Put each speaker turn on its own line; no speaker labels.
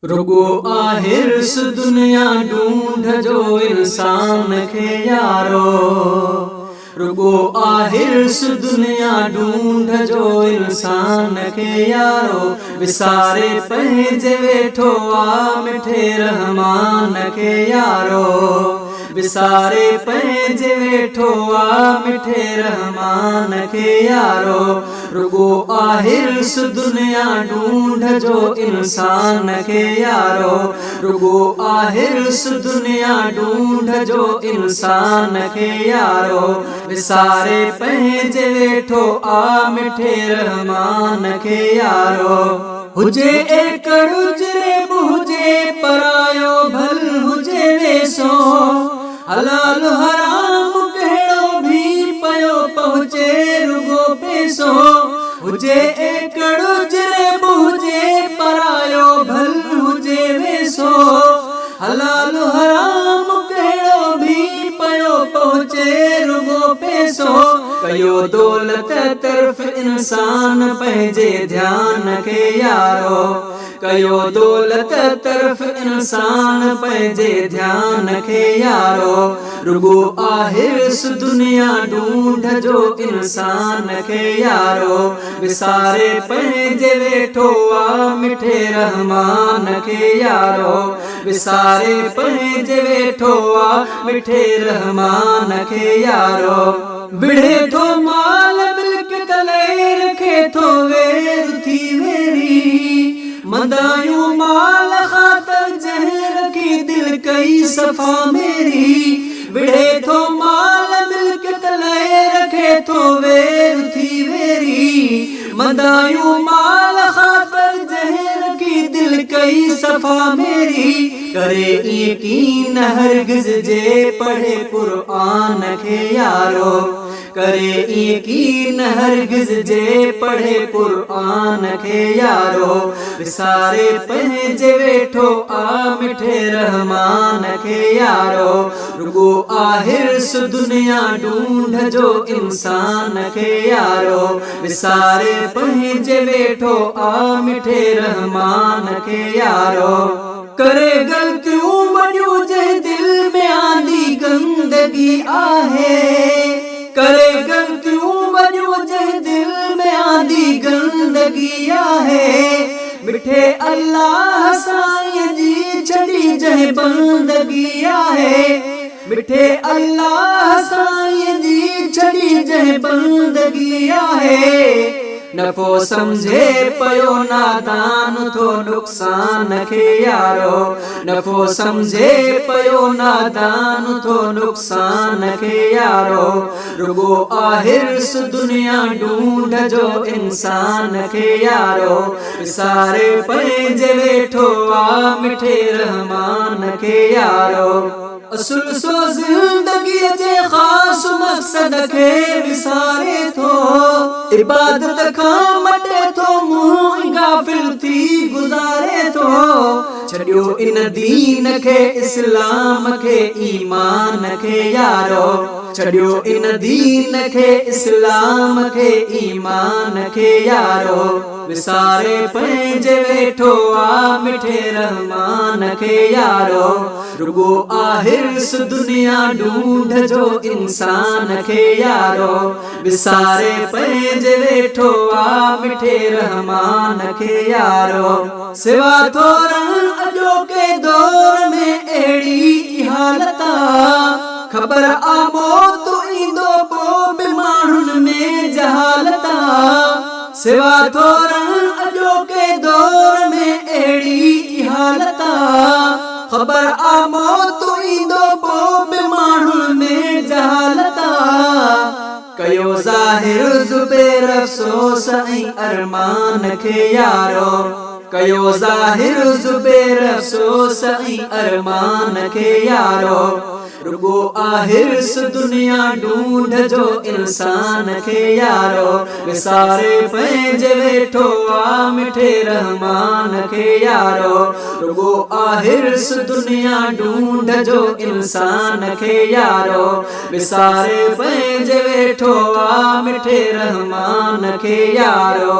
रुगो आहिर्स दुनिया ढूंढ जो इंसान खे यारो। रुगो आहिर्स दुनिया ढूंढ जो इंसान खे यारो। विसारे पंहिंजे वेठो आ मिठे रहमान खे यारो। विसारे पंहिंजे वेठो आ मिठे रहमान खे यारो। रुगो आहिर्स दुनिया ढूंढ जो इंसान खे यारो। रुगो आहिर्स दुनिया ढूंढ जो इंसान खे यारो। विसारे पंहिंजे वेठो आ मिठे रहमान खे यारो। हुजे एकड़ उजरे हुजे परायो भल हुजे वेसो। हलाल हराम कहिड़ो भी पयो पहुचे रुगो पैसो। हुजे एकड़ उजरे हुजे परायो भल हुजे वेसो। हलाल हराम कहिड़ो भी पयो पहुचे रुगो पैसो। कयो दौलत तरफ इंसान पंहिंजे ध्यान खे यारो। कयो दौलत तरफ इंसान पंहिंजे ध्यान खे यारो। रुगो आहिर्स दुनिया ढूंढ जो इंसान खे यारो। विसारे पंहिंजे वेठो आ मिठे रहमान खे यारो। विसारे पंहिंजे वेठो आ मिठे रहमान खे यारो। विढ़े थो माल मिल्क कले रखे थो वेर थी वेरी। मंदायूं माल खातर जह रखी दिल कई सफा मेरी। विढ़े थो माल मिल्क कले रखे थो वेर थी वेरी। मंदायूं माल खातर जह रखी दिल कई सफा मेरी। करे यकीन हरगिज़ जे पढ़े कुरान खे यारो। करे यकीन हरगिज़ जे पढ़े कुरान खे यारो। विसारे पंहिंजे वेठो आ मिठे रहमान खे यारो। रुगो आहिर्स दुनिया ढूंढ जो इंसान खे यारो। विसारे पंहिंजे वेठो आ मिठे रहमान खे यारो। करे गलतियूं वॾियूं जंहिं दिल में आंदी गंदगी आहे। करे गलतियूं वॾियूं जंहिं दिल में आंदी गंदगी आहे। मिठे अल्लाह साईं जी छड़ी जंहिं बंदगी आहे। मिठे अल्लाह साईं जी छड़ी जंहिं बंदगी आहे। नफ़ो समझे पयो नादान थो नुक़सान खे यारो। नफ़ो समझे पयो नादान थो नुक़सान खे यारो। रुगो आहिर्स दुनिया ढूंढ जो इंसान खे यारो। विसारे पंहिंजे वेठो आ मिठे रहमान खे यारो। असुल सो ज़िंदगी जे ख़ास मक़सद खे विसारे थो। इबादत खां मटे थो मुंहुं गाफ़िल थी गुज़ारे थो। छॾियो इन दीन खे इस्लाम खे ईमान खे यारो। छॾियो इन दीन खे इस्लाम खे ईमान खे यारो। विसारे पंहिंजे वेठो आ मिठे रहमान खे यारो। रुगो आहिर्स दुनिया ढूंढ जो इंसान खे यारो। विसारे पंहिंजे वेठो आ मिठे रहमान खे यारो। सिवा थोरन अॼोके दौर में अहिड़ी हालत आ। ख़बर आ मौत ईंदो पोइ बि माण्हुनि में जहालत आ। सिवा थोरन अॼोके दौर में अहिड़ी हालत आ। ख़बर आ मौत ईंदो पोइ बि माण्हुनि में जहालत आ। कयो ज़ाहिर ज़ुबैर अफ़सोस ऐं अरमान खे यारो। कयो ज़ाहिर ज़ुबैर अफ़सोस ऐं अरमान खे यारो। रुगो आहिर्स दुनिया ढूंढ जो इंसान खे यारो। विसारे पंहिंजे वेठो आ मिठे रहमान खे यारो। रुगो आहिर्स दुनिया ढूंढ जो इंसान खे यारो। विसारे पंहिंजे वेठो आ मिठे रहमान खे यारो।